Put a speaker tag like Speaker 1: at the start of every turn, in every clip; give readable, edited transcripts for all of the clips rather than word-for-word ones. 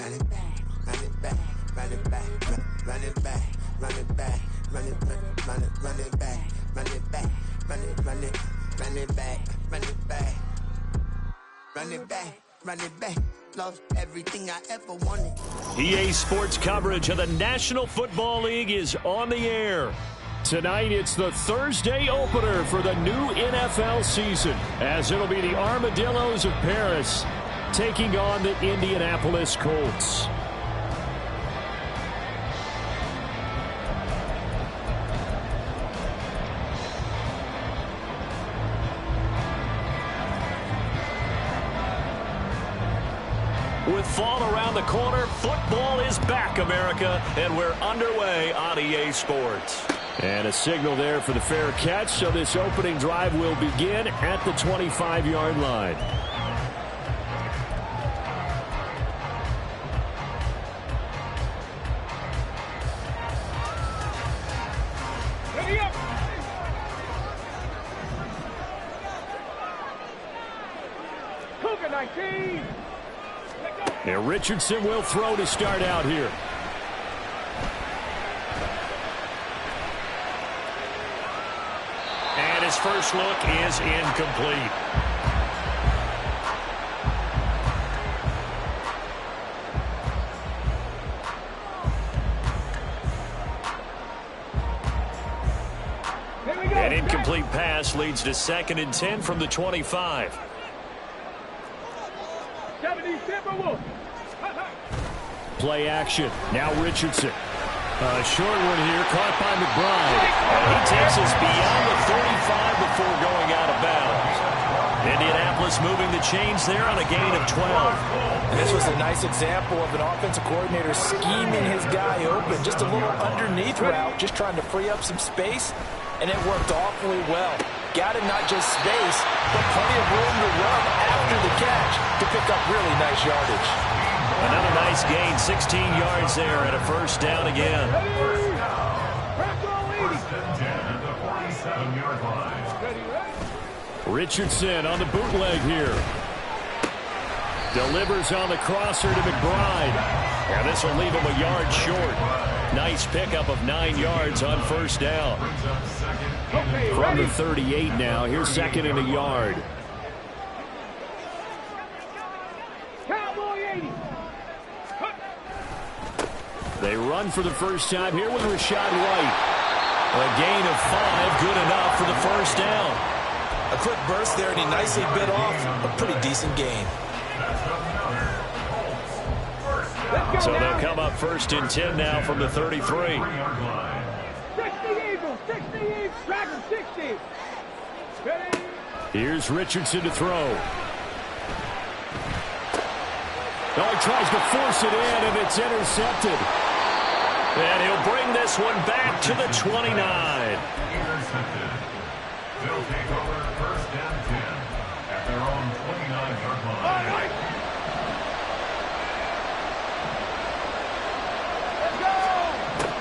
Speaker 1: run it back, run it back, run it back, run it back, run it back, run it back, run it back, run it back, run it back, run it back, run it back, run it back. Love everything I ever wanted.
Speaker 2: EA Sports coverage of the National Football League is on the air. Tonight, it's the Thursday opener for the new NFL season, as it'll be the Armadillos of Paris taking on the Indianapolis Colts. With fall around the corner, football is back, America, and we're underway on EA Sports. And a signal there for the fair catch, so this opening drive will begin at the 25-yard line.
Speaker 3: Ready up! Cougar 19!
Speaker 2: And Richardson will throw to start out here. And his first look is incomplete. An incomplete pass leads to 2nd and 10 from the 25. Play action. Now Richardson. A short one here, caught by McBride. He takes us beyond the 35 before going out of bounds. Indianapolis moving the chains there on a gain of 12.
Speaker 4: And this was a nice example of an offensive coordinator scheming his guy open. Just a little underneath route, just trying to free up some space, and it worked awfully well. Got him not just space, but plenty of room to run after the catch to pick up really nice yardage.
Speaker 2: Another nice gain, 16 yards there, and a first down again. Richardson on the bootleg here. Delivers on the crosser to McBride. And this will leave him a yard short. Nice pickup of 9 yards on first down. From the 38 now, here's 2nd and a yard. They run for the first time here with Rashad White. A gain of 5, good enough for the first down.
Speaker 4: A quick burst there, and he nicely bit off a pretty decent gain.
Speaker 2: So they'll come up 1st and 10 now from the 33.
Speaker 3: 60 Eagles, 60 Eagles, Dragons, 60.
Speaker 2: Here's Richardson to throw. Oh, he tries to force it in, and it's intercepted. And he'll bring this one back to the 29.
Speaker 5: Intercepted. They'll take over 1st and 10 at their own 29-yard line.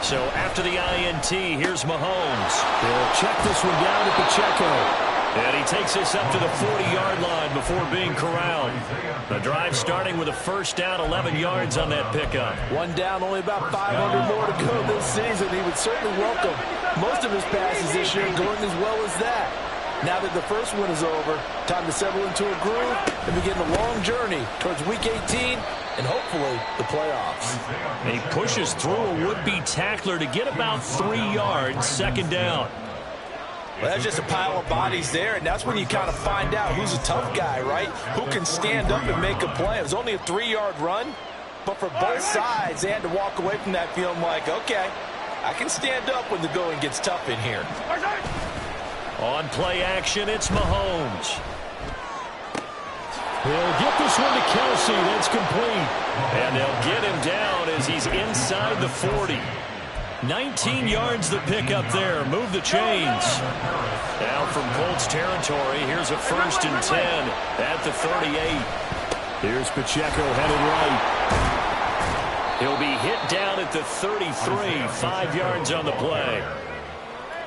Speaker 2: So after the INT, here's Mahomes. He'll check this one down to Pacheco. And he takes this up to the 40-yard line before being corralled. The drive starting with a first down, 11 yards on that pickup.
Speaker 4: One down, only about 500 more to go this season. He would certainly welcome most of his passes this year going as well as that. Now that the first one is over, time to settle into a groove and begin the long journey towards Week 18 and hopefully the playoffs.
Speaker 2: He pushes through a would-be tackler to get about 3 yards, 2nd down.
Speaker 4: Well, that's just a pile of bodies there, and that's when you kind of find out who's a tough guy, right? Who can stand up and make a play. It was only a 3-yard run, but for both sides, they had to walk away from that feeling like, okay, I can stand up when the going gets tough in here.
Speaker 2: On play action, it's Mahomes. He'll get this one to Kelsey. That's complete. And they'll get him down as he's inside the 40. 19 yards the pickup there. Move the chains. Now from Colts territory, here's a 1st and 10 at the 38. Here's Pacheco headed right. He'll be hit down at the 33. 5 yards on the play.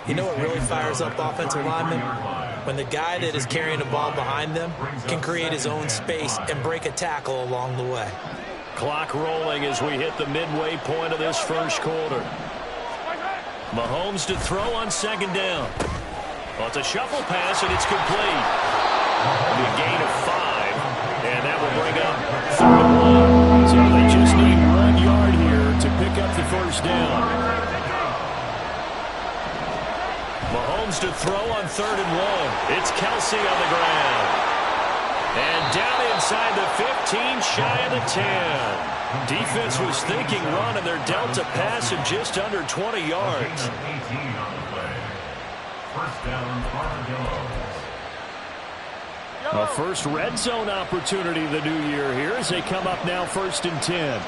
Speaker 6: You know what really fires up offensive linemen? When the guy that is carrying the ball behind them can create his own space and break a tackle along the way.
Speaker 2: Clock rolling as we hit the midway point of this first quarter. Mahomes to throw on second down. Well, it's a shuffle pass, and it's complete. A gain of 5, and that will bring up 3rd and 1. So they just need 1 yard here to pick up the first down. Mahomes to throw on 3rd and 1. It's Kelsey on the ground. And down inside the 15, shy of the 10. Defense was thinking run, and they're dealt a pass of just under 20 yards.
Speaker 5: 18 on the play. First down, Armadillos.
Speaker 2: A first red zone opportunity the new year here as they come up now 1st and 10.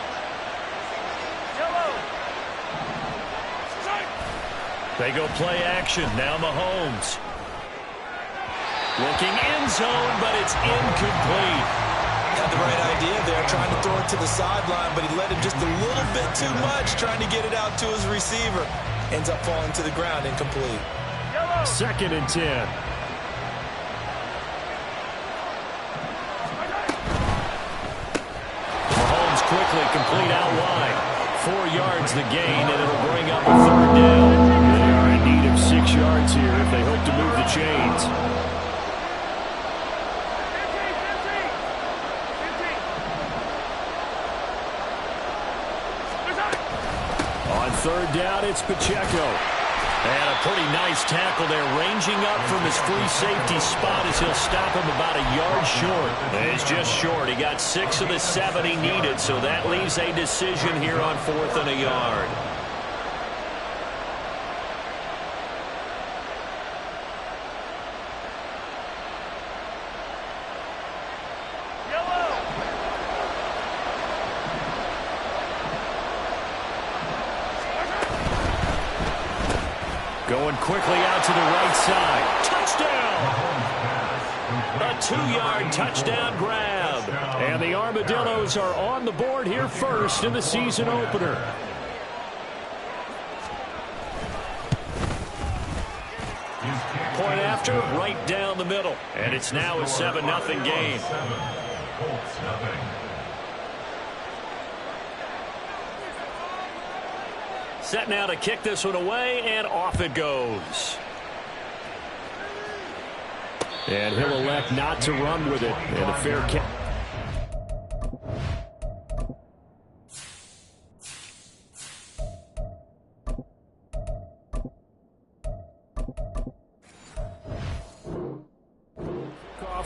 Speaker 2: They go play action. Now Mahomes. Looking end zone, but it's incomplete.
Speaker 6: Had the right idea there, trying to throw it to the sideline, but he led him just a little bit too much, trying to get it out to his receiver. Ends up falling to the ground, incomplete.
Speaker 2: 2nd and 10. Mahomes quickly complete out wide. 4 yards the gain, and it'll bring up a 3rd down. They are in need of 6 yards here if they hope to move the chains. On 3rd down, it's Pacheco. And a pretty nice tackle there, ranging up from his free safety spot as he'll stop him about a yard short. It's just short. He got 6 of the 7 he needed, so that leaves a decision here on 4th and a yard. Going quickly out to the right side. Touchdown! A 2-yard touchdown grab. And the Armadillos are on the board here first in the season opener. Point after, right down the middle. And it's now a 7-0 game. Set now to kick this one away, and off it goes. And he'll elect not to run with it. And a fair catch.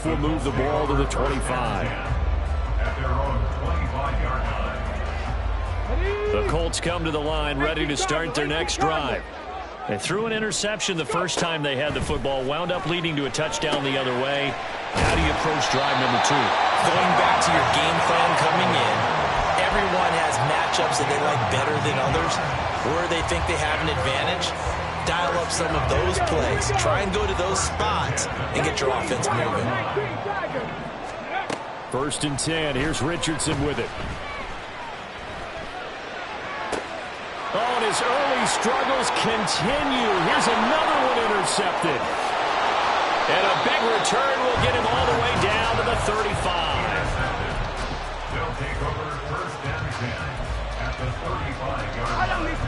Speaker 2: Will move the ball to the 25.
Speaker 5: At their own 25-yard line.
Speaker 2: The Colts come to the line ready to start their next drive. They threw an interception the first time they had the football, wound up leading to a touchdown the other way. How do you approach drive number 2?
Speaker 6: Going back to your game plan coming in, everyone has matchups that they like better than others, or they think they have an advantage. Dial up some of those plays. Try and go to those spots and get your offense moving.
Speaker 2: 1st and 10. Here's Richardson with it. Oh, and his early struggles continue. Here's another one intercepted. And a big return will get him all the way down to the 35.
Speaker 5: They'll take over 1st and 10 at the 35-yard line.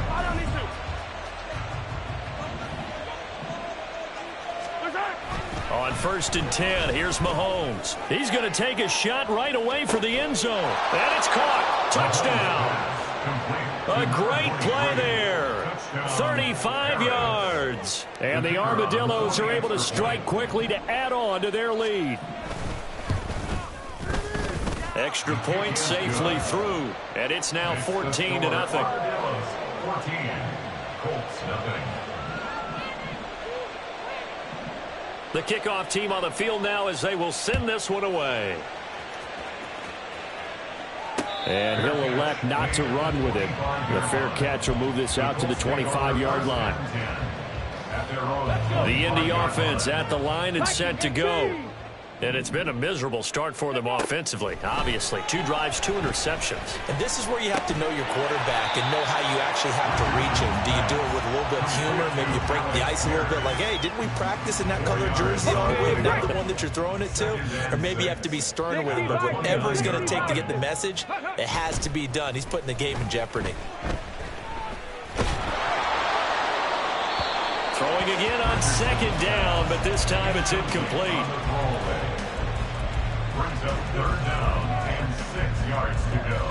Speaker 2: On 1st and 10, here's Mahomes. He's going to take a shot right away for the end zone. And it's caught. Touchdown. A great play there. 35 yards. And the Armadillos are able to strike quickly to add on to their lead. Extra point safely through. And it's now 14-0.
Speaker 5: Armadillos 14, Colts nothing.
Speaker 2: The kickoff team on the field now as they will send this one away. And he'll elect not to run with it. The fair catch will move this out to the 25-yard line. The Indy offense at the line and set to go. And it's been a miserable start for them offensively, obviously. 2 drives, 2 interceptions.
Speaker 6: And this is where you have to know your quarterback and know how you actually have to reach him. Do you do it with a little bit of humor? Maybe you break the ice a little bit like, hey, didn't we practice in that color jersey all week, not the one that you're throwing it to? Or maybe you have to be stern with him, but whatever it's going to take to get the message, it has to be done. He's putting the game in jeopardy.
Speaker 2: Throwing again on 2nd down, but this time it's incomplete.
Speaker 5: Brings up 3rd down and 6 yards to go.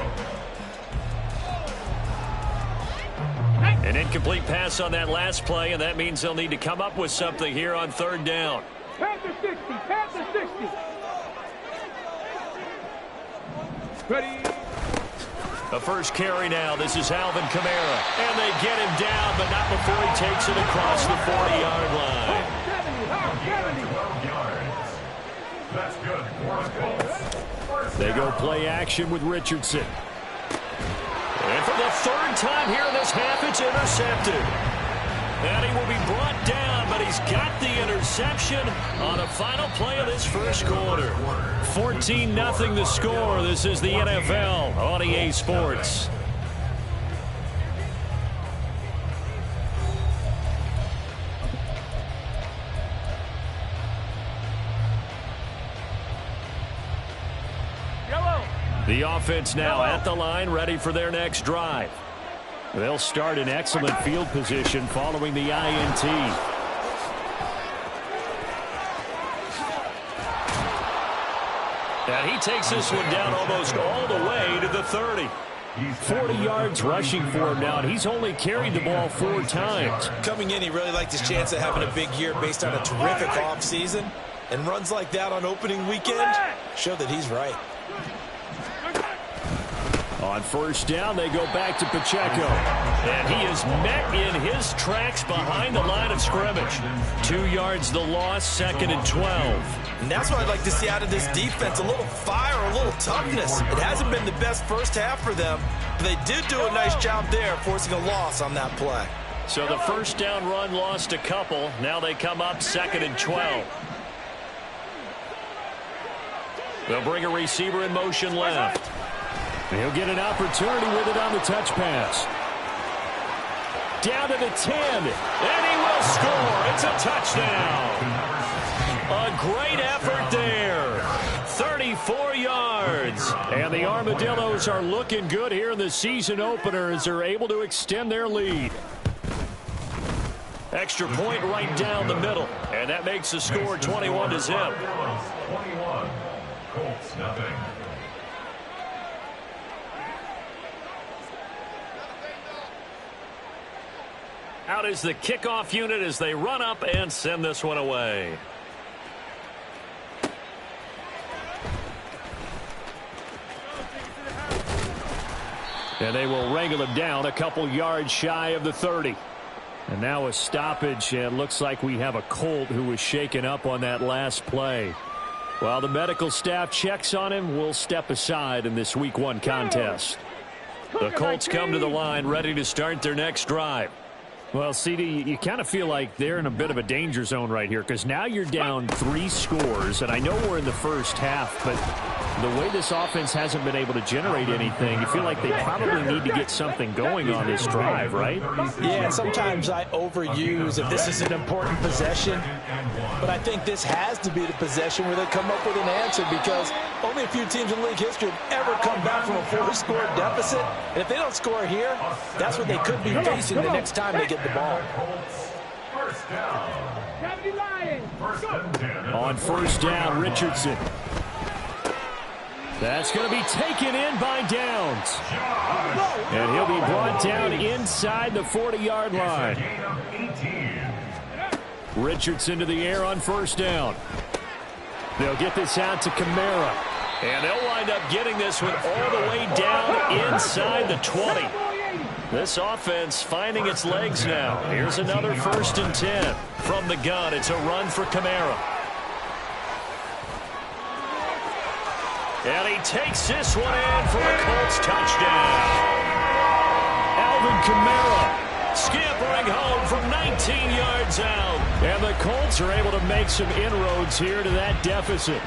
Speaker 2: An incomplete pass on that last play, and that means they'll need to come up with something here on 3rd down.
Speaker 3: Panther 60, Panther 60. Ready.
Speaker 2: The first carry now. This is Alvin Kamara. And they get him down, but not before he takes it across the 40-yard line.
Speaker 5: 12 yards. That's good for a Colts.
Speaker 2: They go play action with Richardson. And for the 3rd time here in this half, it's intercepted. And he will be brought down, but he's got the interception on a final play of this first quarter. 14-0 the score. This is the NFL on EA Sports. The offense now at the line, ready for their next drive. They'll start in excellent field position following the INT. And he takes this one down almost all the way to the 30. 40 yards rushing for him now, and he's only carried the ball 4 times.
Speaker 6: Coming in, he really liked his chance of having a big year based on a terrific offseason. And runs like that on opening weekend show that he's right.
Speaker 2: On 1st down, they go back to Pacheco. And he is met in his tracks behind the line of scrimmage. 2 yards the loss, 2nd and 12.
Speaker 6: And that's what I'd like to see out of this defense, a little fire, a little toughness. It hasn't been the best first half for them. But they did do a nice job there, forcing a loss on that play.
Speaker 2: So the 1st down run lost a couple. Now they come up 2nd and 12. They'll bring a receiver in motion left. He'll get an opportunity with it on the touch pass. Down to the 10, and he will score. It's a touchdown. A great effort there. 34 yards. And the Armadillos are looking good here in the season opener as they're able to extend their lead. Extra point right down the middle, and that makes the score 21-0.
Speaker 5: 21. Colts nothing.
Speaker 2: Out is the kickoff unit as they run up and send this one away. And they will wrangle him down a couple yards shy of the 30. And now a stoppage, and it looks like we have a Colt who was shaken up on that last play. While the medical staff checks on him, we'll step aside in this Week 1 contest. The Colts come to the line ready to start their next drive. Well, CD, you kind of feel like they're in a bit of a danger zone right here because now you're down 3 scores, and I know we're in the first half, but the way this offense hasn't been able to generate anything, you feel like they probably need to get something going on this drive, right?
Speaker 6: Yeah, and sometimes I overuse if this is an important possession, but I think this has to be the possession where they come up with an answer because only a few teams in league history have ever come back from a 4-score deficit, and if they don't score here, that's what they could be facing the next time they get the ball.
Speaker 5: First down.
Speaker 2: On 1st down, Richardson. That's going to be taken in by Downs. And he'll be brought down inside the 40-yard line. Richardson to the air on 1st down. They'll get this out to Kamara. And they'll wind up getting this one all the way down inside the 20. This offense finding its legs now. Here's another 1st and 10. From the gun, it's a run for Kamara. And he takes this one in for a Colts touchdown. Alvin Kamara Scampering home from 19 yards out. And the Colts are able to make some inroads here to that deficit.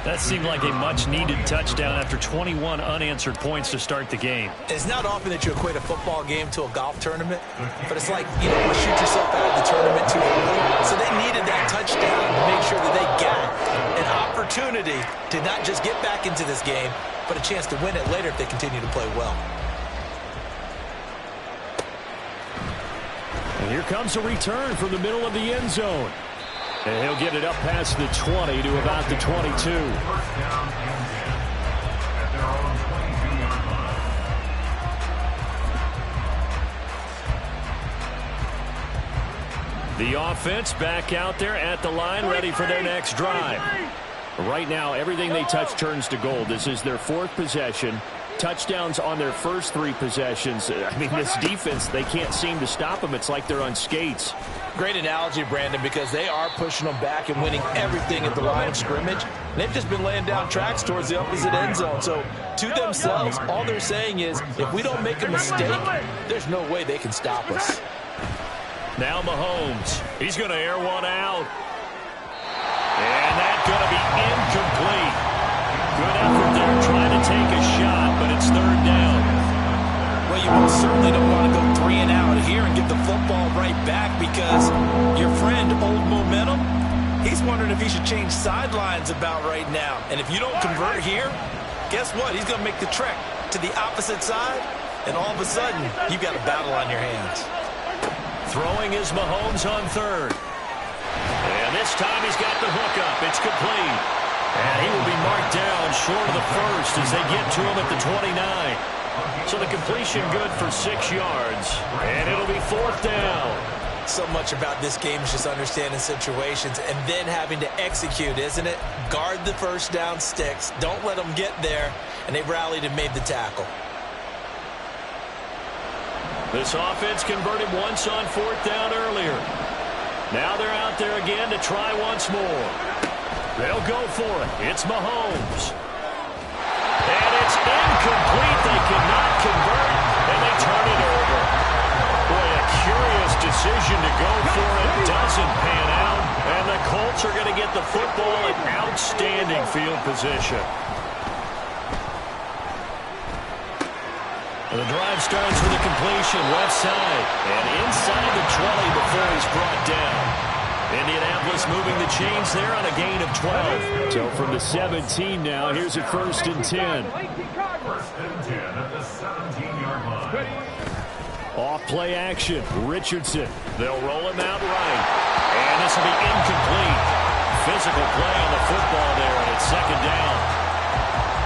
Speaker 2: That seemed like a much-needed touchdown after 21 unanswered points to start the game.
Speaker 6: It's not often that you equate a football game to a golf tournament, but it's like, you don't want to shoot yourself out of the tournament too early. So they needed that touchdown to make sure that they got an opportunity to not just get back into this game, but a chance to win it later if they continue to play well.
Speaker 2: And here comes a return from the middle of the end zone. And he'll get it up past the 20 to about the 22.
Speaker 5: First down and 10 at their own 22-yard line.
Speaker 2: The offense back out there at the line, ready for their next drive. Right now, everything they touch turns to gold. This is their fourth possession. Touchdowns on their first three possessions. I mean, this defense, they can't seem to stop them. It's like they're on skates.
Speaker 6: Great analogy, Brandon, because they are pushing them back and winning everything at the line of scrimmage. They've just been laying down tracks towards the opposite end zone. So, to themselves, all they're saying is, if we don't make a mistake, there's no way they can stop us.
Speaker 2: Now Mahomes. He's going to air one out. And that's going to be incomplete. Good effort there trying to take a shot, but it's third down.
Speaker 6: Well, you most certainly don't want to go 3 and out here and get the football right back because your friend, Old Momentum, he's wondering if he should change sidelines about right now. And if you don't convert here, guess what? He's going to make the trek to the opposite side, and all of a sudden, you've got a battle on your hands.
Speaker 2: Throwing is Mahomes on third. And this time he's got the hook up. It's complete. And he will be marked down short of the first as they get to him at the 29. So the completion good for 6 yards. And it'll be fourth down.
Speaker 6: So much about this game is just understanding situations and then having to execute, isn't it? Guard the first down sticks. Don't let them get there. And they rallied and made the tackle.
Speaker 2: This offense converted once on fourth down earlier. Now they're out there again to try once more. They'll go for it. It's Mahomes. And it's incomplete. They cannot convert, and they turn it over. Boy, a curious decision to go for it. Doesn't pan out, and the Colts are going to get the football in outstanding field position. The drive starts with a completion left side and inside the 20 before he's brought down. Indianapolis moving the chains there on a gain of 12. So from the 17 now, here's a first and 10.
Speaker 5: First and 10 at the 17-yard line.
Speaker 2: Off play action, Richardson. They'll roll him out right. And this will be incomplete. Physical play on the football there, and it's second down.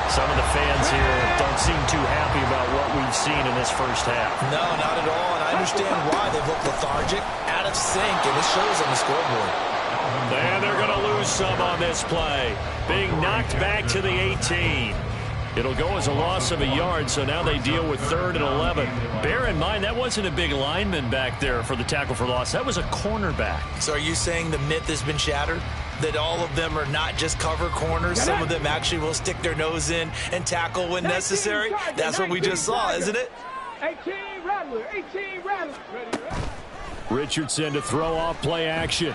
Speaker 2: Some of the fans here don't seem too happy about what we've seen in this first half.
Speaker 6: No, not at all, and I understand why. They've looked lethargic, out of sync, and it shows on the scoreboard.
Speaker 2: And they're going to lose some on this play. Being knocked back to the 18. It'll go as a loss of a yard, so now they deal with 3rd and 11. Bear in mind, that wasn't a big lineman back there for the tackle for loss. That was a cornerback.
Speaker 6: So are you saying the myth has been shattered? That all of them are not just cover corners? Some of them actually will stick their nose in and tackle when necessary? That's what we just saw, isn't it?
Speaker 3: 18 Rattler, 18 Rattler.
Speaker 2: Richardson to throw off play action.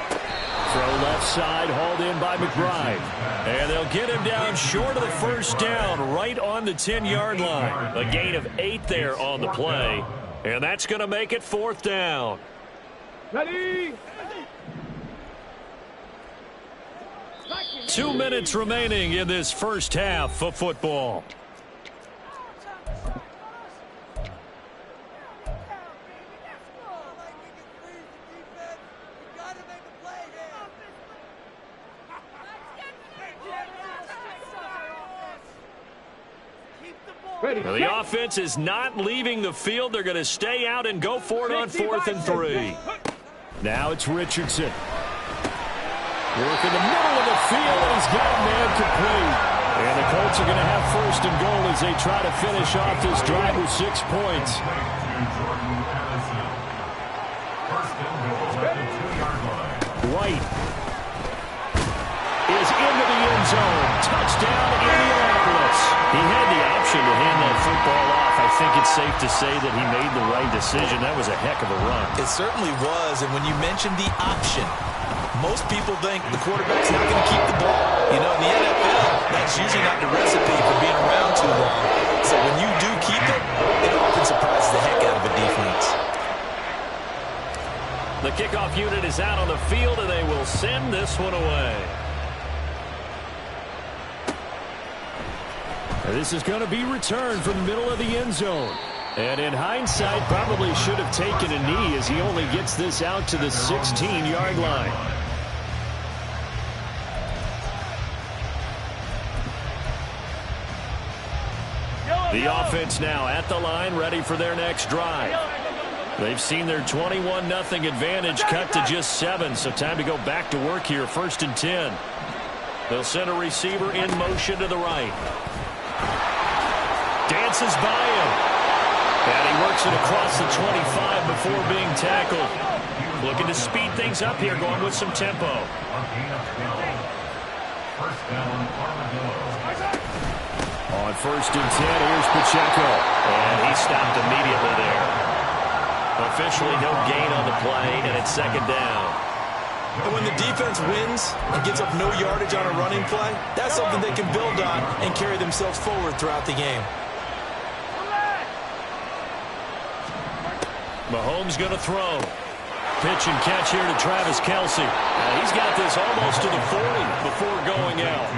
Speaker 2: Throw left side, hauled in by McBride. And they'll get him down short of the first down, right on the 10-yard line. A gain of 8 there on the play. And that's going to make it fourth down.
Speaker 3: Ready?
Speaker 2: 2 minutes remaining in this first half of football. Now the offense is not leaving the field. They're going to stay out and go for it on 4th and 3. Now it's Richardson. Work in the middle of the field, and he's got a man complete. And the Colts are going to have 1st and goal as they try to finish off this drive with 6 points. White is into the end zone. Touchdown, Indianapolis. defense. He had the option to hand that football off. I think it's safe to say that he made the right decision. That was a heck of a run.
Speaker 6: It certainly was, and when you mentioned the option, most people think the quarterback's not going to keep the ball. You know, in the NFL, that's usually not the recipe for being around too long. So when you do keep it, it often surprises the heck out of a defense.
Speaker 2: The kickoff unit is out on the field, and they will send this one away. This is going to be returned from the middle of the end zone. And in hindsight, probably should have taken a knee as he only gets this out to the 16-yard line. The offense now at the line, ready for their next drive. They've seen their 21-0 advantage cut to just 7, so time to go back to work here, 1st and 10. They'll send a receiver in motion to the right. Dances by him. And he works it across the 25 before being tackled. Looking to speed things up here, going with some tempo.
Speaker 5: First down, Armadillos.
Speaker 2: On 1st and 10, here's Pacheco. And he stopped immediately there. Officially no gain on the play, and it's 2nd down.
Speaker 6: And when the defense wins and gets up no yardage on a running play, that's something they can build on and carry themselves forward throughout the game.
Speaker 2: Mahomes going to throw. Pitch and catch here to Travis Kelce. He's got this almost to the 40 before going out.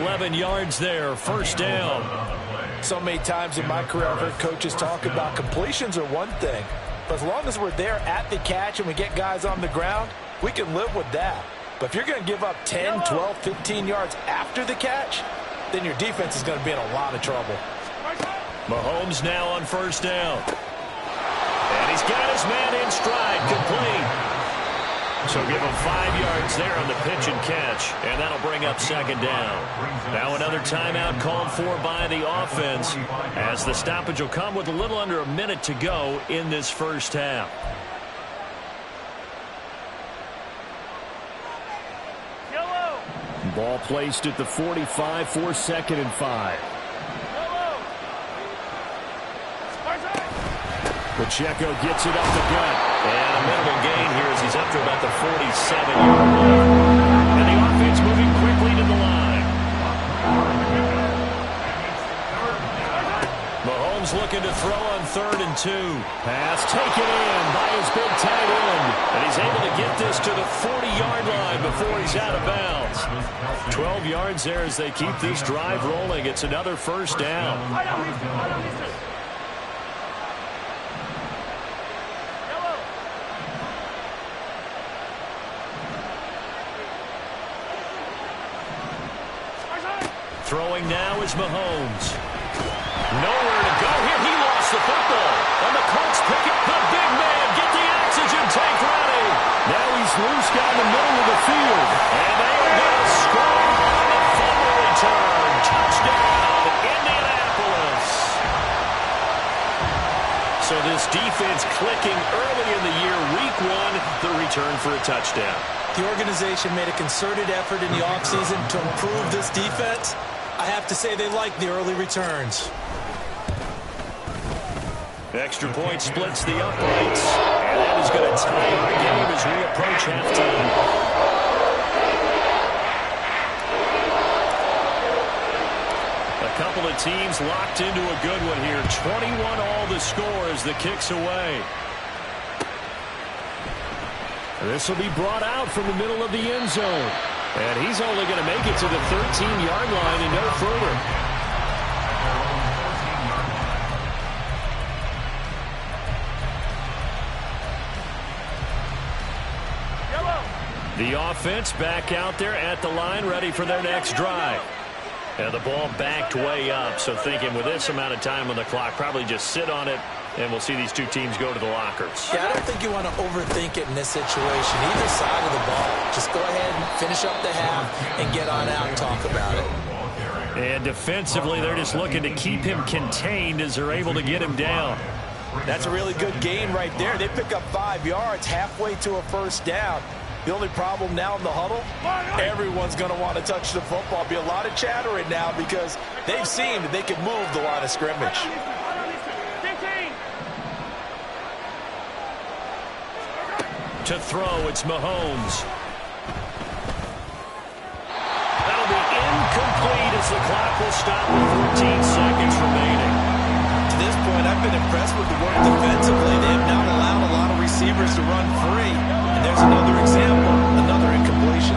Speaker 2: 11 yards there, 1st down.
Speaker 4: So many times in my career, I've heard coaches talk about completions are one thing. But as long as we're there at the catch and we get guys on the ground, we can live with that. But if you're going to give up 10, 12, 15 yards after the catch, then your defense is going to be in a lot of trouble.
Speaker 2: Mahomes now on 1st down. And he's got his man in stride, complete. So give him 5 yards there on the pitch and catch, and that'll bring up 2nd down. Now another timeout called for by the offense, as the stoppage will come with a little under a minute to go in this 1st half. Ball placed at the 45 for 2nd and 5. Pacheco gets it up the gut. And a minimal gain here as he's up to about the 47-yard line. And the offense moving quickly to the line. Mahomes looking to throw on 3rd and 2. Pass taken in by his big tight end. And he's able to get this to the 40-yard line before he's out of bounds. 12 yards there as they keep this drive rolling. It's another 1st down. Throwing now is Mahomes. Nowhere to go here. He lost the football. And the Colts pick it. The big man, get the oxygen tank ready. Now he's loose down the middle of the field. And they are going to score on the fumble return. Touchdown, Indianapolis. So this defense clicking early in the year, week 1, the return for a touchdown.
Speaker 6: The organization made a concerted effort in the offseason to improve this defense. I have to say they like the early returns.
Speaker 2: Extra point splits the uprights. And that is going to tie our game as we approach halftime. A couple of teams locked into a good one here. 21 all the score as the kick's away. This will be brought out from the middle of the end zone. And he's only going to make it to the 13-yard line and no further. The offense back out there at the line, ready for their next drive. And the ball backed way up, so thinking with this amount of time on the clock, probably just sit on it, and we'll see these two teams go to the lockers.
Speaker 6: Yeah, I don't think you want to overthink it in this situation. Either side of the ball. Just go ahead and finish up the half and get on out and talk about it.
Speaker 2: And defensively, they're just looking to keep him contained as they're able to get him down.
Speaker 4: That's a really good gain right there. They pick up 5 yards halfway to a 1st down. The only problem now in the huddle, everyone's going to want to touch the football. Be a lot of chattering now because they've seen that they can move the line of scrimmage.
Speaker 2: To throw, it's Mahomes. That'll be incomplete as the clock will stop with 14 seconds remaining.
Speaker 6: To this point, I've been impressed with the work defensively. They have not allowed a lot of receivers to run free. And there's another example, another incompletion.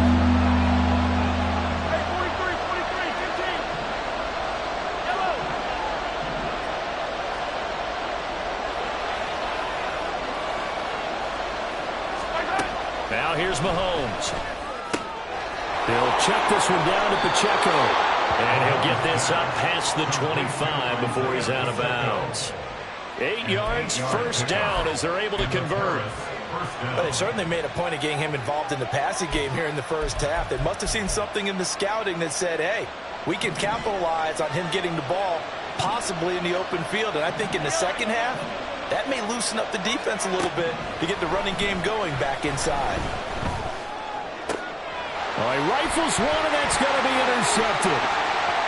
Speaker 2: Now here's Mahomes. He'll check this one down to Pacheco. And he'll get this up past the 25 before he's out of bounds. 8 yards, first down as they're able to convert.
Speaker 4: But they certainly made a point of getting him involved in the passing game here in the first half. They must have seen something in the scouting that said, hey, we can capitalize on him getting the ball, possibly in the open field. And I think in the second half, that may loosen up the defense a little bit to get the running game going back inside.
Speaker 2: He rifles one, and that's going to be intercepted.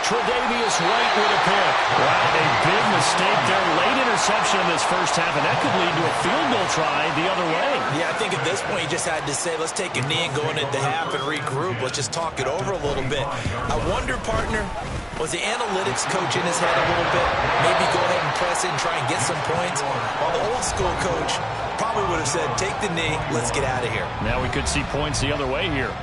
Speaker 2: Tre'Davious White with a pick. Wow, a big mistake there. Late interception in this first half, and that could lead to a field goal try the other way.
Speaker 6: Yeah, I think at this point you just had to say, let's take a knee and go into the half and regroup. Let's just talk it over a little bit. I wonder, partner, was the analytics coach in his head a little bit? Maybe go ahead and press it and try and get some points. While the old school coach probably would have said, take the knee, let's get out of here.
Speaker 2: Now we could see points the other way here.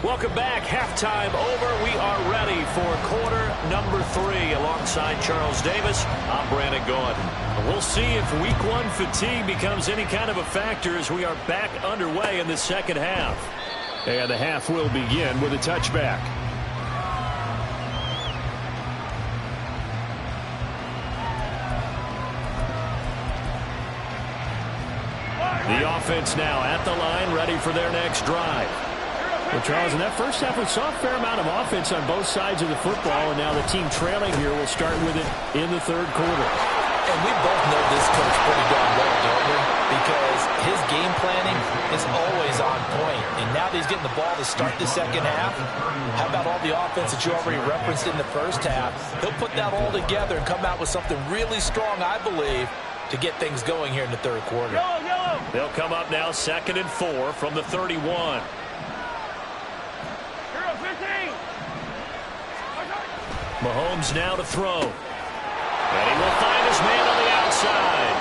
Speaker 2: Welcome back. Halftime over. We are ready for quarter number 3. Alongside Charles Davis, I'm Brandon Gaudin. We'll see if week 1 fatigue becomes any kind of a factor as we are back underway in the second half. And the half will begin with a touchback. The offense now at the line, ready for their next drive. Well, Charles, in that first half, we saw a fair amount of offense on both sides of the football, and now the team trailing here will start with it in the third quarter.
Speaker 6: And we both know this coach pretty darn well, don't we? Because his game planning is always on point. And now that he's getting the ball to start the second half, how about all the offense that you already referenced in the first half? He'll put that all together and come out with something really strong, I believe, to get things going here in the third quarter.
Speaker 2: They'll come up now 2nd and 4 from the 31. Mahomes now to throw. And he will find his man on the outside.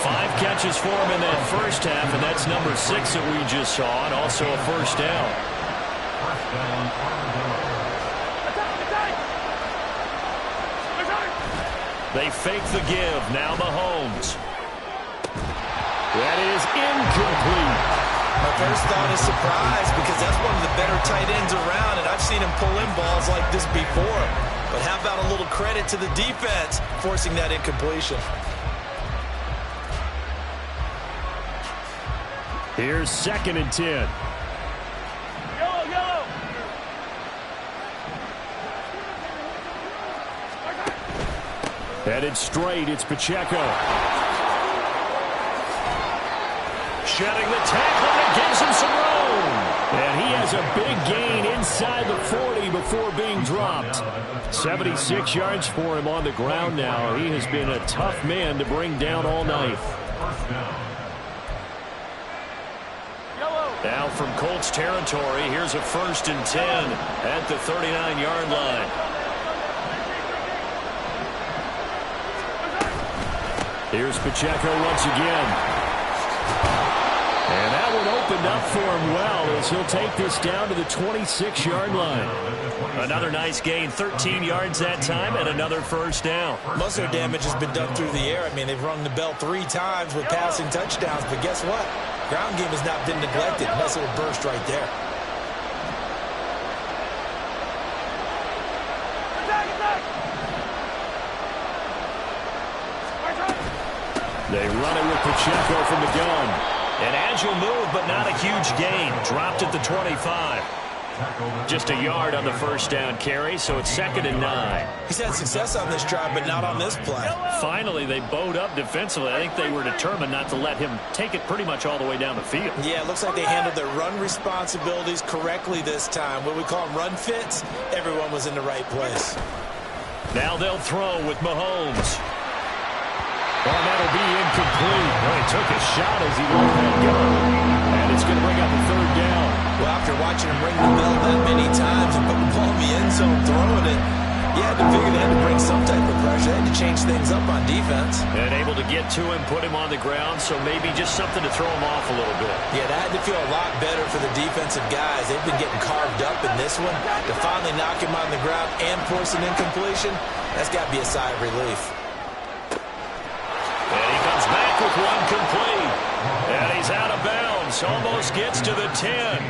Speaker 2: 5 catches for him in that first half, and that's number 6 that we just saw, and also a first down. They fake the give. Now Mahomes. That is incomplete.
Speaker 6: My first thought is surprise because that's one of the better tight ends around, and I've seen him pull in balls like this before. But how about a little credit to the defense forcing that incompletion?
Speaker 2: Here's 2nd and 10.
Speaker 3: Yellow.
Speaker 2: Headed straight, it's Pacheco. Shedding the tackle, and it gives him some room. And he has a big gain inside the 40 before being dropped. 76 yards for him on the ground now. He has been a tough man to bring down all night. Now from Colts territory, here's a 1st and 10 at the 39-yard line. Here's Pacheco once again. And that one opened up for him well as he'll take this down to the 26-yard line. Another nice gain, 13 yards that time, and another first down.
Speaker 6: Most of their damage has been done through the air. I mean, they've rung the bell 3 times with passing touchdowns, but guess what? Ground game has not been neglected. Nice little burst right there.
Speaker 2: They run it with Pacheco from the gun. An agile move, but not a huge gain. Dropped at the 25. Just a yard on the first down carry, so it's 2nd and 9.
Speaker 6: He's had success on this drive, but not on this play.
Speaker 2: Finally, they bowed up defensively. I think they were determined not to let him take it pretty much all the way down the field.
Speaker 6: Yeah, it looks like they handled their run responsibilities correctly this time. What we call them run fits, everyone was in the right place.
Speaker 2: Now they'll throw with Mahomes. Well, that'll be incomplete. Well, he took a shot as he let that go. And it's going to bring up a 3rd down.
Speaker 6: Well, after watching him ring the bell that many times and put the ball in the end zone throwing it, you had to figure they had to bring some type of pressure. They had to change things up on defense.
Speaker 2: And able to get to him, put him on the ground, so maybe just something to throw him off a little bit.
Speaker 6: Yeah, that had to feel a lot better for the defensive guys. They've been getting carved up in this one. To finally knock him on the ground and force an incompletion, that's got to be a sigh of relief.
Speaker 2: And he comes back with one complete. And he's out of bounds. Almost gets to the 10.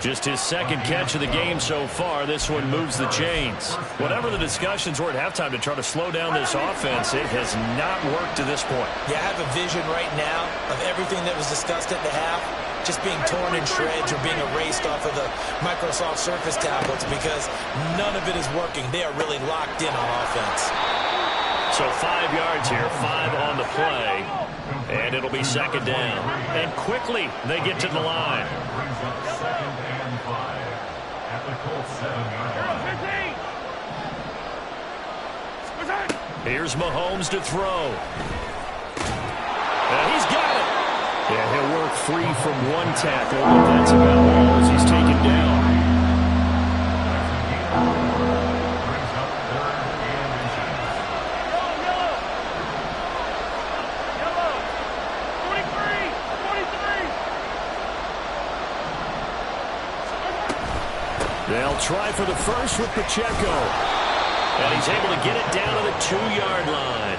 Speaker 2: Just his 2nd catch of the game so far. This one moves the chains. Whatever the discussions were at halftime to try to slow down this offense, it has not worked to this point.
Speaker 6: Yeah, I have a vision right now of everything that was discussed at the half just being torn in shreds or being erased off of the Microsoft Surface tablets because none of it is working. They are really locked in on offense.
Speaker 2: So 5 yards here, 5 on the play, and it'll be 2nd down. And quickly they get to the line.
Speaker 5: Brings up 2nd and 5 at the Colts 7-yard line.
Speaker 2: Here's Mahomes to throw. And he's got it. Yeah, he'll work free from one tackle, but that's about all as he's taken down. They'll try for the first with Pacheco. And he's able to get it down to the 2-yard line.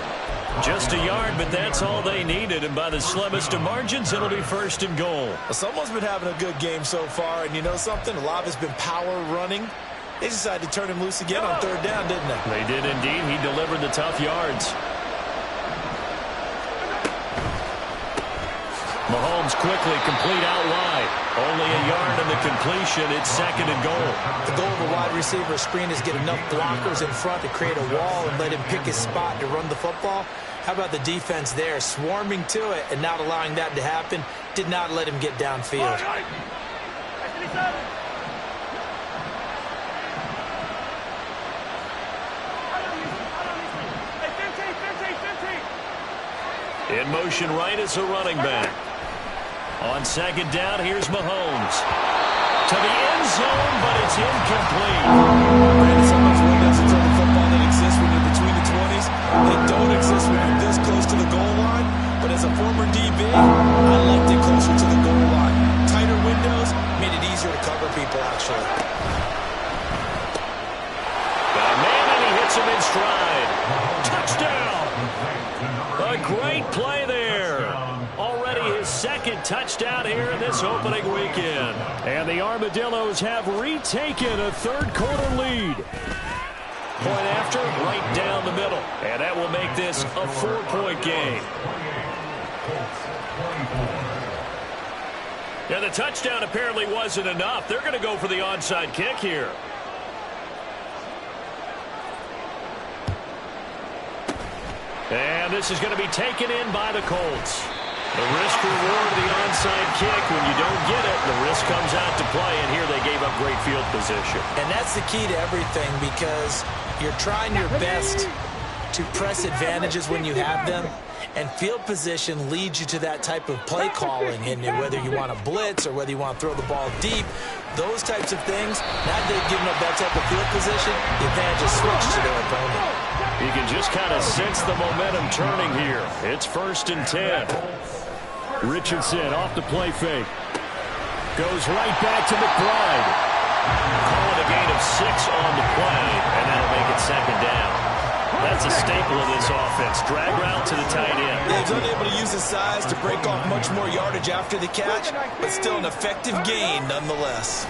Speaker 2: Just a yard, but that's all they needed. And by the slimmest of margins, it'll be 1st and goal.
Speaker 6: Well, someone's been having a good game so far. And you know something? A lot of it's been power running. They decided to turn him loose again on 3rd down, didn't they?
Speaker 2: They did indeed. He delivered the tough yards. Mahomes quickly complete out wide. Only a yard on the completion. It's 2nd and goal.
Speaker 6: The goal of a wide receiver screen is get enough blockers in front to create a wall and let him pick his spot to run the football. How about the defense there, swarming to it and not allowing that to happen? Did not let him get downfield.
Speaker 2: In motion right is a running back. On 2nd down, here's Mahomes. To the end zone, but it's incomplete.
Speaker 6: Brandon, sometimes windows into the football that exists when you're between the 20s. They don't exist when you're this close to the goal line. But as a former DB, I liked it closer to the goal line. Tighter windows made it easier to cover people, actually.
Speaker 2: Got a man, and he hits him in stride. Touchdown! A great play there. Already his 2nd touchdown here in this opening weekend. And the Armadillos have retaken a 3rd quarter lead. Point after, right down the middle. And that will make this a 4-point game. Yeah, the touchdown apparently wasn't enough. They're going to go for the onside kick here. And this is going to be taken in by the Colts. The risk-reward of the onside kick. When you don't get it, the risk comes out to play, and here they gave up great field position.
Speaker 6: And that's the key to everything because you're trying your best to press advantages when you have them, and field position leads you to that type of play calling. And whether you want to blitz or whether you want to throw the ball deep, those types of things, now that they've given up that type of field position, the advantage is switched to their opponent.
Speaker 2: You can just kind of sense the momentum turning here. It's 1st and 10. Richardson off the play fake. Goes right back to McBride. Call it a gain of 6 on the play, and that'll make it 2nd down. That's a staple of this offense. Drag route to the tight end.
Speaker 6: Yeah, he's unable to use his size to break off much more yardage after the catch, but still an effective gain nonetheless.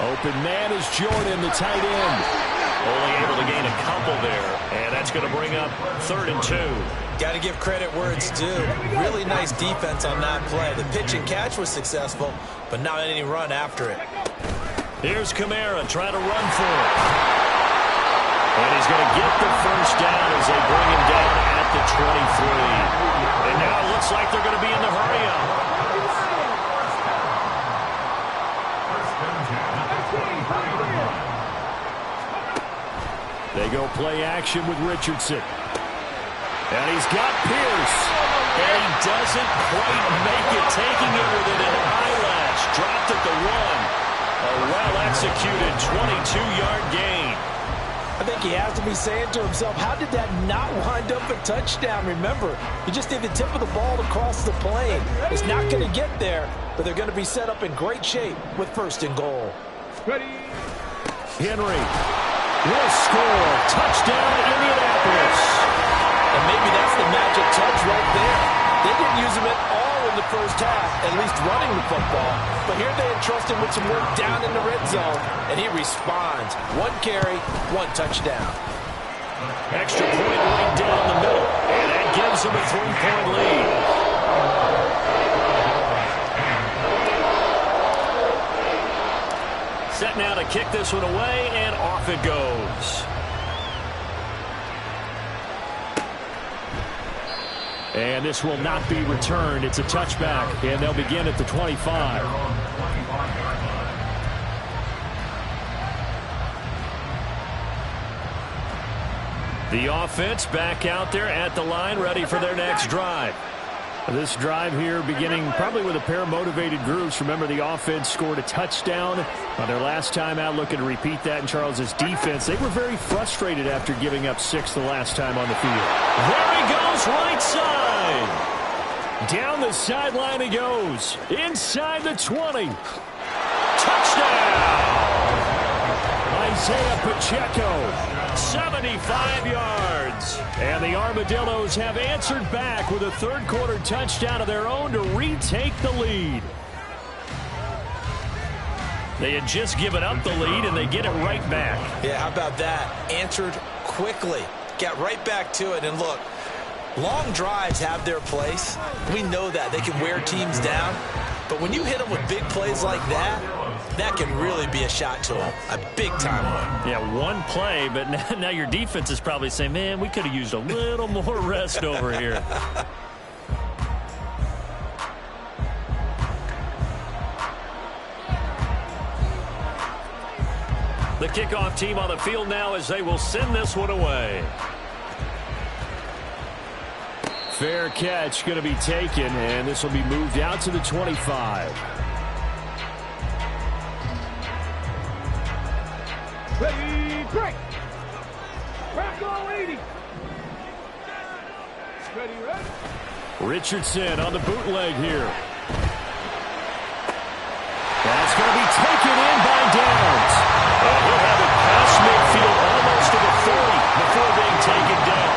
Speaker 2: Open man is Jordan, the tight end. Only able to gain a couple there, and that's going to bring up 3rd and 2.
Speaker 6: Got to give credit where it's due. Really nice defense on that play. The pitch and catch was successful, but not any run after it.
Speaker 2: Here's Kamara trying to run for it. And he's going to get the first down as they bring him down at the 23. And now it looks like they're going to be in the hurry-up. They go play action with Richardson. And he's got Pierce. And he doesn't quite make it, taking it within an eyelash. Dropped at the 1. A well-executed 22-yard gain.
Speaker 4: I think he has to be saying to himself, how did that not wind up a touchdown? Remember, you just need the tip of the ball to cross the plane. It's not going to get there, but they're going to be set up in great shape with 1st and goal.
Speaker 3: Ready.
Speaker 2: Henry will score. Touchdown, Indianapolis.
Speaker 4: And maybe that's the magic touch right there. They didn't use him at all in the first half, at least running the football. But here they entrust him with some work down in the red zone, and he responds. 1 carry, 1 touchdown.
Speaker 2: Extra point right down the middle, and that gives him a 3-point lead. Set now to kick this one away, and off it goes. And this will not be returned. It's a touchback, and they'll begin at the 25. The offense back out there at the line, ready for their next drive. This drive here beginning probably with a pair of motivated groups. Remember, the offense scored a touchdown on their last time out, looking to repeat that in Charles's defense. They were very frustrated after giving up 6 the last time on the field. There he goes, right side. Down the sideline he goes. Inside the 20. Touchdown! Isaiah Pacheco. 75 yards. And the Armadillos have answered back with a 3rd quarter touchdown of their own to retake the lead. They had just given up the lead, and they get it right back.
Speaker 6: Yeah, how about that? Answered quickly. Got right back to it. And look, long drives have their place. We know that. They can wear teams down. But when you hit them with big plays like that, that can really be a shot to them. A big-time one.
Speaker 2: Yeah, one play, but now your defense is probably saying, man, we could have used a little more rest over here. The kickoff team on the field now as they will send this one away. Fair catch going to be taken, and this will be moved out to the 25.
Speaker 3: Ready, break. Back on 80. Ready, ready.
Speaker 2: Richardson on the bootleg here. That's going to be taken in by Downs. And he'll have it past midfield almost to the 40 before being taken down.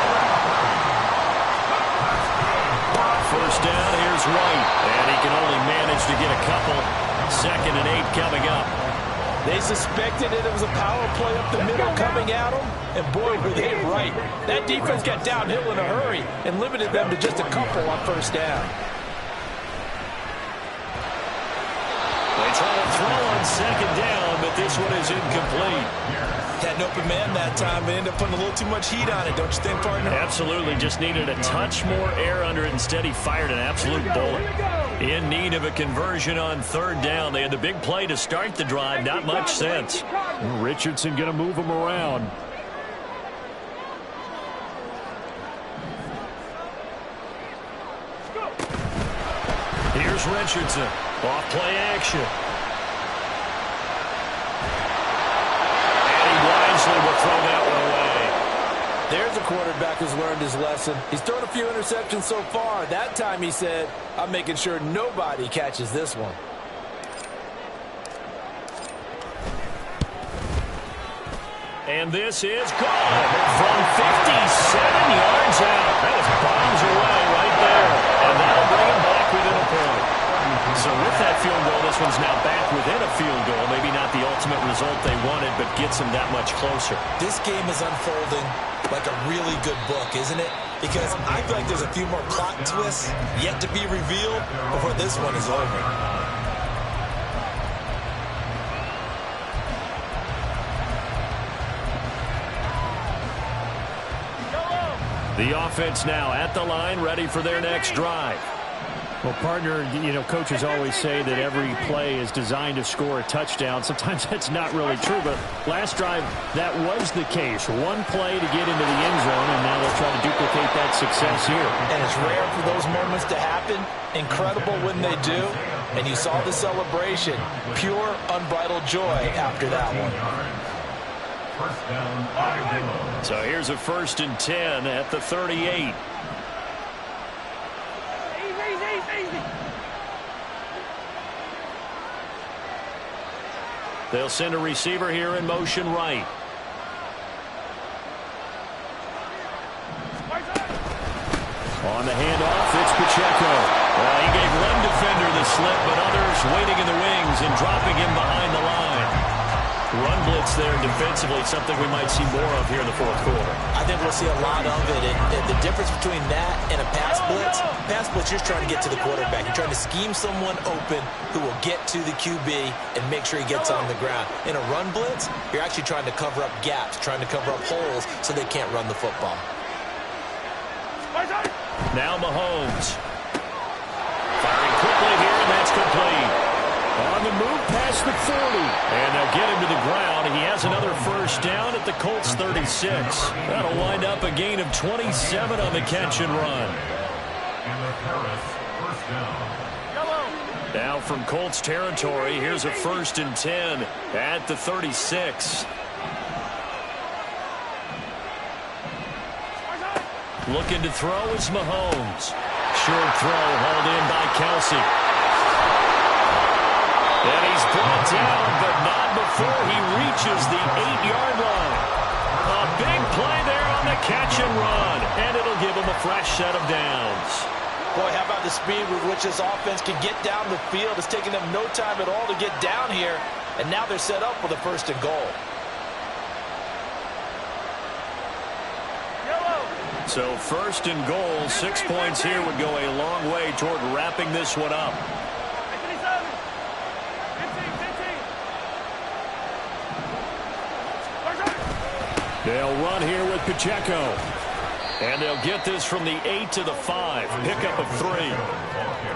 Speaker 2: First down, here's White. And he can only manage to get a couple. 2nd and 8 coming up.
Speaker 4: They suspected it was a power play up the middle coming at them, and boy, were they right. That defense got downhill in a hurry and limited them to just a couple on first down.
Speaker 2: They try to throw on 2nd down, but this one is incomplete.
Speaker 6: Had an open man that time, but ended up putting a little too much heat on it, don't you think, partner?
Speaker 2: Absolutely, just needed a touch more air under it. Instead, he fired an absolute bullet. In need of a conversion on 3rd down. They had the big play to start the drive. Not much sense. Richardson going to move him around. Here's Richardson. Off play action. And he wisely will throw that one away.
Speaker 4: There's a quarterback who's learned his lesson. He's thrown a few interceptions so far. That time he said, I'm making sure nobody catches this one.
Speaker 2: And this is gone from 57 yards out. That was bombs away right there. And that'll bring him back within a point. So with that field goal, this one's now back within a field goal. Maybe not the ultimate result they wanted, but gets makes them that much closer.
Speaker 6: This game is unfolding like a really good book, isn't it? Because I feel like there's a few more plot twists yet to be revealed before this one is over.
Speaker 2: The offense now at the line, ready for their next drive. Well, partner, you know, coaches always say that every play is designed to score a touchdown. Sometimes that's not really true, but last drive, that was the case. One play to get into the end zone, and now they'll try to duplicate that success here.
Speaker 6: And it's rare for those moments to happen. Incredible when they do. And you saw the celebration. Pure, unbridled joy after that one.
Speaker 2: So here's a 1st and 10 at the 38. They'll send a receiver here in motion right. On the handoff, it's Pacheco. Well, he gave one defender the slip, but others waiting in the wings and dropping him behind the line. Run blitz there defensively, something we might see more of here in the 4th quarter.
Speaker 6: I think we'll see a lot of it. And the difference between that and a pass blitz, you're just trying to get to the quarterback. You're trying to scheme someone open who will get to the QB and make sure he gets on the ground. In a run blitz, you're actually trying to cover up gaps, trying to cover up holes so they can't run the football.
Speaker 2: Now Mahomes. Firing quickly here, and that's complete. On the move past the 40. And they'll get him to the ground. He has another 1st down at the Colts 36. That'll wind up a gain of 27 on the catch and run. Now from Colts territory, here's a 1st and 10 at the 36. Looking to throw is Mahomes. Short throw hauled in by Kelsey. And he's brought down, but not before he reaches the 8-yard line. A big play there on the catch and run, and it'll give him a fresh set of downs.
Speaker 6: Boy, how about the speed with which this offense can get down the field? It's taking them no time at all to get down here, and now they're set up with a 1st and goal.
Speaker 2: So 1st and goal, 6 points here would go a long way toward wrapping this one up. They'll run here with Pacheco. And they'll get this from the 8 to the 5. Pickup of 3.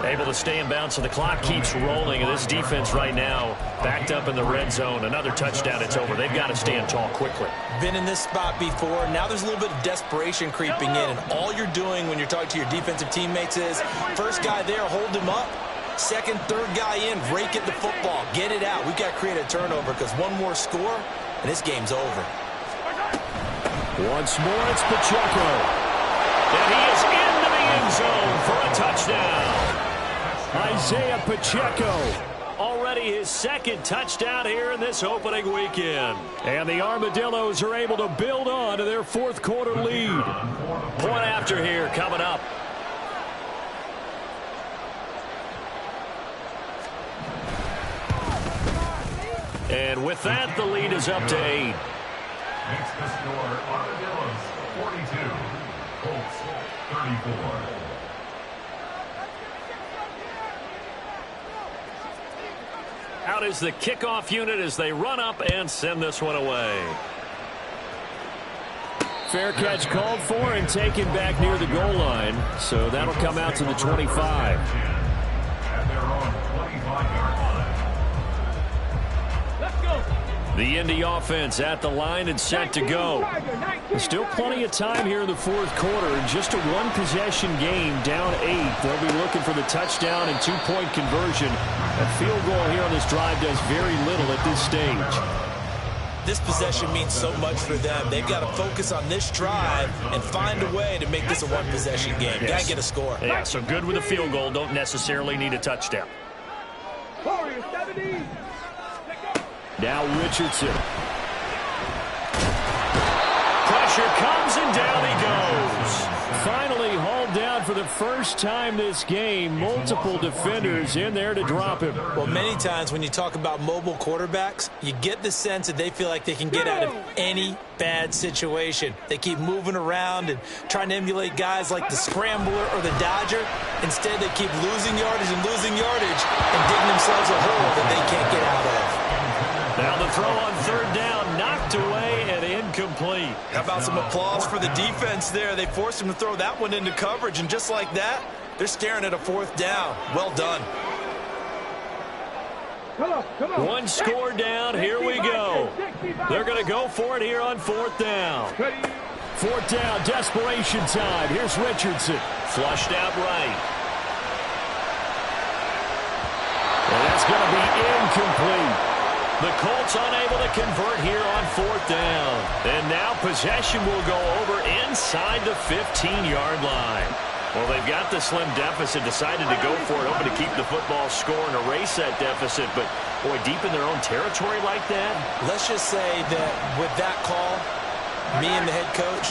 Speaker 2: Able to stay in bounds, so the clock keeps rolling. And this defense right now backed up in the red zone. Another touchdown, it's over. They've got to stand tall quickly.
Speaker 6: Been in this spot before. Now there's a little bit of desperation creeping in. And all you're doing when you're talking to your defensive teammates is, first guy there, hold him up. Second, third guy in, rake at the football. Get it out. We've got to create a turnover because one more score, and this game's over.
Speaker 2: Once more, it's Pacheco. And he is into the end zone for a touchdown. Isaiah Pacheco, already his 2nd touchdown here in this opening weekend. And the Armadillos are able to build on to their 4th quarter lead. Point after here coming up. And with that, the lead is up to 8.
Speaker 5: Makes the score Armadillos 42, Colts 34.
Speaker 2: Out is the kickoff unit as they run up and send this one away. Fair catch called for and taken back near the goal line. So that'll come out to the 25.
Speaker 5: At their own 25-yard line.
Speaker 2: The Indy offense at the line and set to go. There's still plenty of time here in the 4th quarter. Just a 1-possession game, down 8. They'll be looking for the touchdown and 2-point conversion. A field goal here on this drive does very little at this stage.
Speaker 6: This possession means so much for them. They've got to focus on this drive and find a way to make this a 1-possession game.
Speaker 2: Yes.
Speaker 6: Got to get a score.
Speaker 2: Yeah, so good with a field goal. Don't necessarily need a touchdown. Now Richardson. Pressure comes and down he goes. Finally hauled down And for the first time this game, multiple defenders in there to drop him.
Speaker 6: Well, many times when you talk about mobile quarterbacks, you get the sense that they feel like they can get out of any bad situation. They keep moving around and trying to emulate guys like the Scrambler or the Dodger. Instead, they keep losing yardage and digging themselves a hole that they can't get out of.
Speaker 2: Now the throw on third down, knocked away and incomplete.
Speaker 6: How about some applause for the defense there? They forced him to throw that one into coverage, and just like that, they're staring at a fourth down. Well done.
Speaker 3: Come on.
Speaker 2: One score down, here we go. They're going to go for it here on fourth down. Fourth down, desperation time. Here's Richardson. Flushed out right. And that's going to be incomplete. The Colts unable to convert here on fourth down. And now possession will go over inside the 15-yard line. Well, they've got the slim deficit, decided to go for it, hoping to keep the football score and erase that deficit. But, boy, deep in their own territory like that?
Speaker 6: Let's just say that with that call, me and the head coach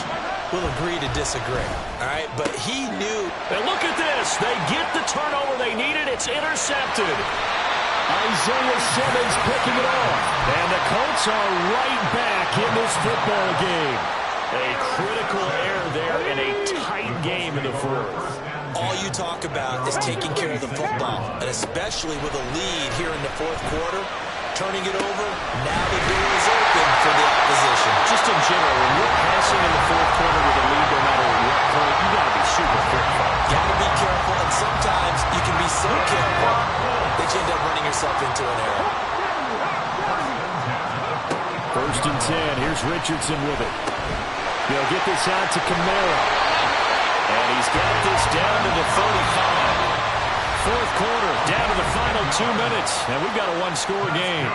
Speaker 6: will agree to disagree. All right, but he knew.
Speaker 2: And look at this. They get the turnover they needed. It's intercepted. Isaiah Simmons picking it off. And the Colts are right back in this football game. A critical error there in a tight game in the fourth.
Speaker 6: All you talk about is taking care of the football, and especially with a lead here in the fourth quarter, turning it over, now the door is open for the opposition.
Speaker 2: Just in general, when you're passing in the fourth quarter with a lead, no matter what point, you got to be super careful.
Speaker 6: Got to be careful, and sometimes you can be so careful that you end up running yourself into an error.
Speaker 2: First and 10. Here's Richardson with it. He'll get this out to Kamara. And he's got this down to the 35. Fourth quarter, down to the final 2 minutes. And we've got a one-score game.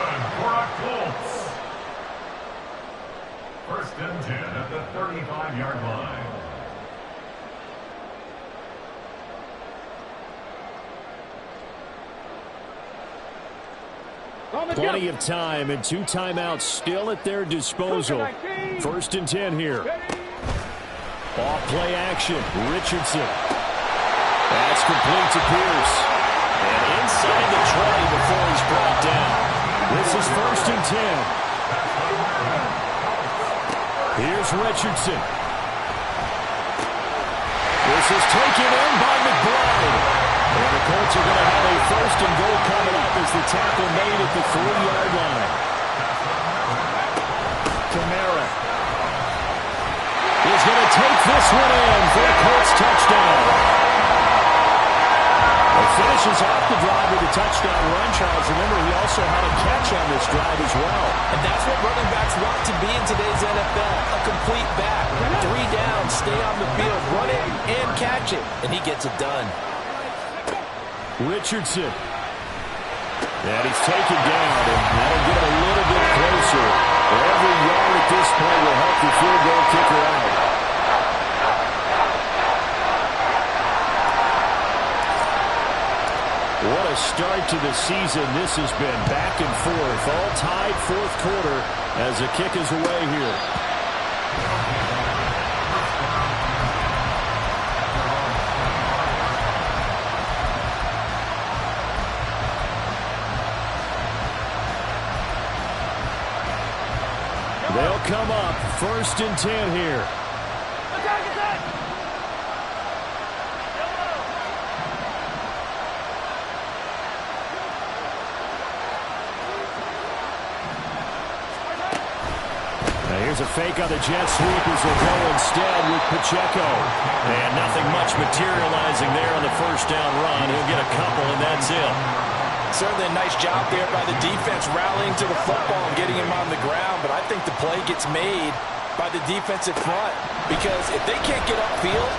Speaker 5: First and 10 at the 35-yard line.
Speaker 2: Plenty of time and 2 timeouts still at their disposal. First and 10 here. Off play action. Richardson. That's complete to Pierce. And inside the 20 before he's brought down. This is first and 10. Here's Richardson. This is taken in by McBride. And the Colts are going to have a first and goal coming up as the tackle made at the 3-yard line. Kamara is going to take this one in for a Colts touchdown. He finishes off the drive with a touchdown run, Charles. Remember, he also had a catch on this drive as well.
Speaker 6: And that's what running backs want to be in today's NFL, a complete back. 3 downs, stay on the field, run it and catch it, and he gets it done.
Speaker 2: Richardson. And he's taken down, and that'll get him a little bit closer. Every yard at this point will help the field goal kicker out. What a start to the season this has been. Back and forth, all tied fourth quarter as the kick is away here. They'll come up first and 10 here. Now here's a fake on the jet sweep as they'll go instead with Pacheco. And nothing much materializing there on the first down run. He'll get a couple, and that's it.
Speaker 6: Certainly a nice job there by the defense rallying to the football and getting him on the ground, but I think the play gets made by the defensive front because if they can't get upfield,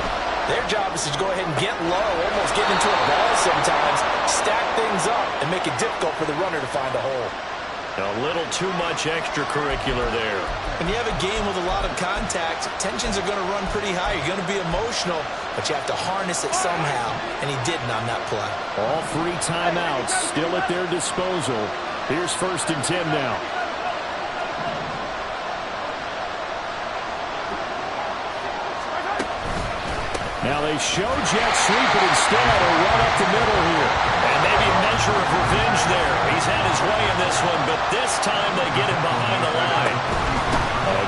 Speaker 6: their job is to go ahead and get low, almost get into a ball sometimes, stack things up, and make it difficult for the runner to find a hole.
Speaker 2: A little too much extracurricular there.
Speaker 6: When you have a game with a lot of contact, tensions are going to run pretty high. You're going to be emotional, but you have to harness it somehow, and he didn't on that play.
Speaker 2: All 3 timeouts still at their disposal. Here's first and 10 now. Now they show jet sweep it instead, or run up the middle here. And maybe a measure of revenge there. He's had his way in this one, but this time they get him behind the line.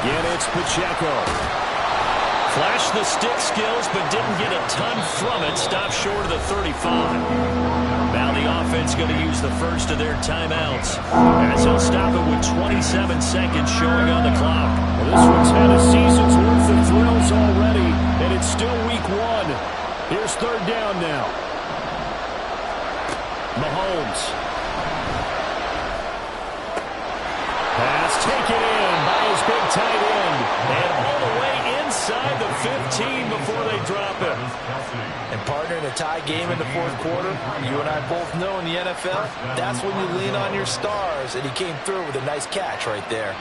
Speaker 2: Again, it's Pacheco. Flashed the stick skills, but didn't get a ton from it. Stopped short of the 35. Now the offense going to use the first of their timeouts, as he'll stop it with 27 seconds showing on the clock. Well, this one's had a season's worth of thrills already, and it's still week one. Here's third down now. Mahomes. Pass taken in by his big tight end. And all the way inside the 15 before they drop it.
Speaker 4: And partner, in a tie game in the fourth quarter, you and I both know in the NFL, that's when you lean on your stars. And he came through with a nice catch right there.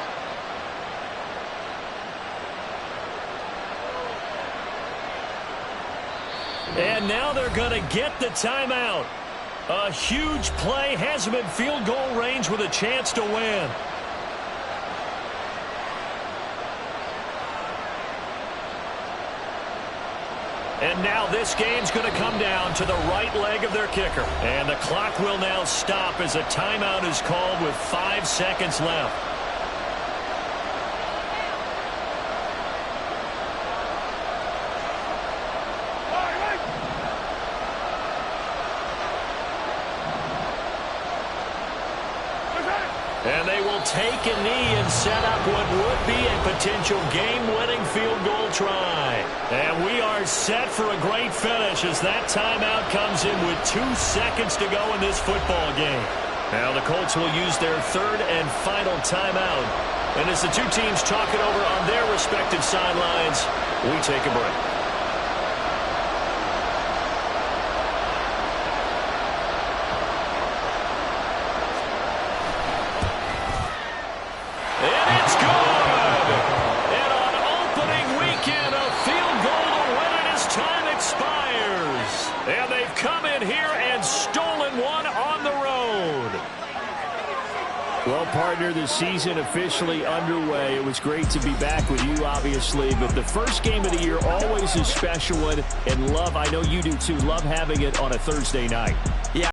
Speaker 2: And now they're going to get the timeout. A huge play has him in field goal range with a chance to win. And now this game's going to come down to the right leg of their kicker. And the clock will now stop as a timeout is called with 5 seconds left. And they will take a knee and set up what would be a potential game-winning field goal try. And we are set for a great finish as that timeout comes in with 2 seconds to go in this football game. Now the Colts will use their third and final timeout. And as the two teams talk it over on their respective sidelines, we take a break. And they've come in here and stolen one on the road. Well, partner, the season officially underway. It was great to be back with you, obviously, but the first game of the year always a special one. And love, I know you do too, love having it on a Thursday night.
Speaker 4: Yeah.